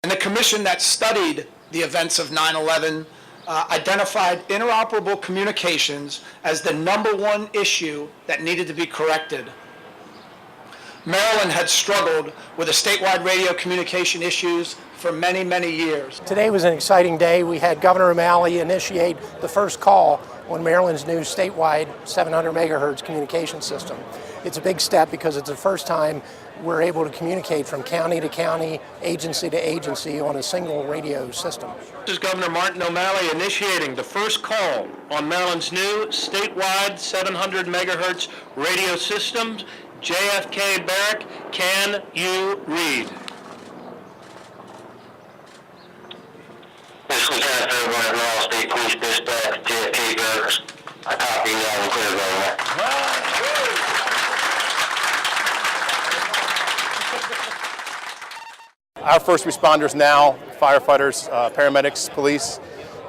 And the commission that studied the events of 9/11 identified interoperable communications as the #1 issue that needed to be corrected. Maryland had struggled with the statewide radio communication issues for many, many years. Today was an exciting day. We had Governor O'Malley initiate the first call on Maryland's new statewide 700 megahertz communication system. It's a big step because it's the first time we're able to communicate from county to county, agency to agency on a single radio system. This is Governor Martin O'Malley initiating the first call on Maryland's new statewide 700 megahertz radio systems. JFK Barrack, can you read? This is Lieutenant Darrell, Maryland State Police Dispatch, JFK Barracks. I copy loud and clear, Governor. Our first responders now, firefighters, paramedics, police,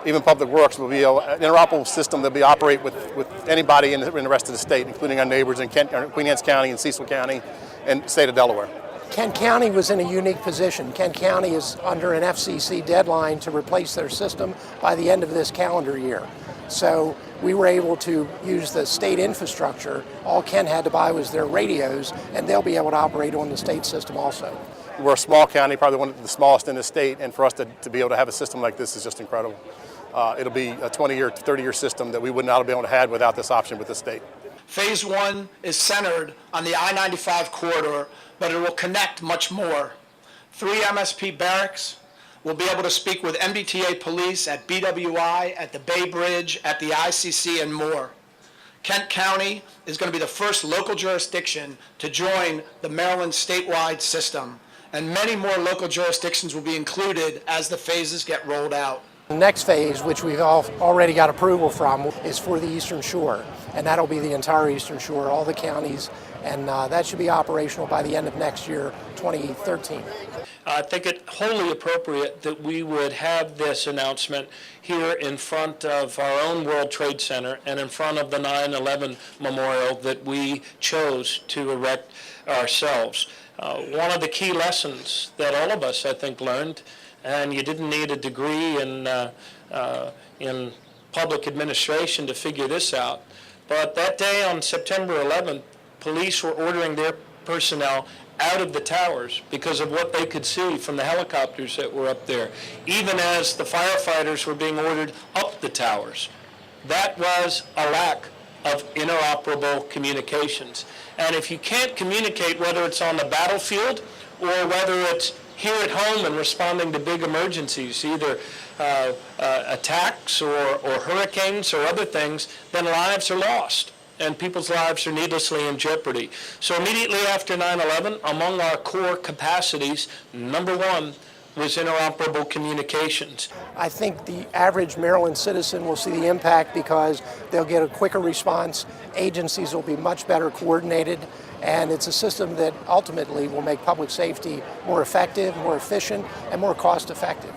even public works, will be an interoperable system that will operate with anybody in the rest of the state, including our neighbors in Queen Anne's County and Cecil County and the state of Delaware. Kent County was in a unique position. Kent County is under an FCC deadline to replace their system by the end of this calendar year. So we were able to use the state infrastructure. All Kent had to buy was their radios, and they'll be able to operate on the state system also. We're a small county, probably one of the smallest in the state, and for us to be able to have a system like this is just incredible. It'll be a 20-year, 30-year system that we would not have been able to have without this option with the state. Phase 1 is centered on the I-95 corridor, but it will connect much more. 3 MSP barracks will be able to speak with MBTA police at BWI, at the Bay Bridge, at the ICC, and more. Kent County is going to be the first local jurisdiction to join the Maryland statewide system, and many more local jurisdictions will be included as the phases get rolled out. The next phase, which we've already got approval from, is for the Eastern Shore, and that'll be the entire Eastern Shore, all the counties, and that should be operational by the end of next year, 2013. I think it wholly appropriate that we would have this announcement here in front of our own World Trade Center and in front of the 9/11 memorial that we chose to erect ourselves. One of the key lessons that all of us, I think, learned, and you didn't need a degree in public administration to figure this out, but that day on September 11th, police were ordering their personnel out of the towers because of what they could see from the helicopters that were up there, even as the firefighters were being ordered up the towers. That was a lack of interoperable communications. And if you can't communicate, whether it's on the battlefield or whether it's here at home and responding to big emergencies, either attacks or hurricanes or other things, then lives are lost and people's lives are needlessly in jeopardy. So immediately after 9/11, among our core capacities, #1 was interoperable communications. I think the average Maryland citizen will see the impact because they'll get a quicker response, agencies will be much better coordinated, and it's a system that ultimately will make public safety more effective, more efficient, and more cost effective.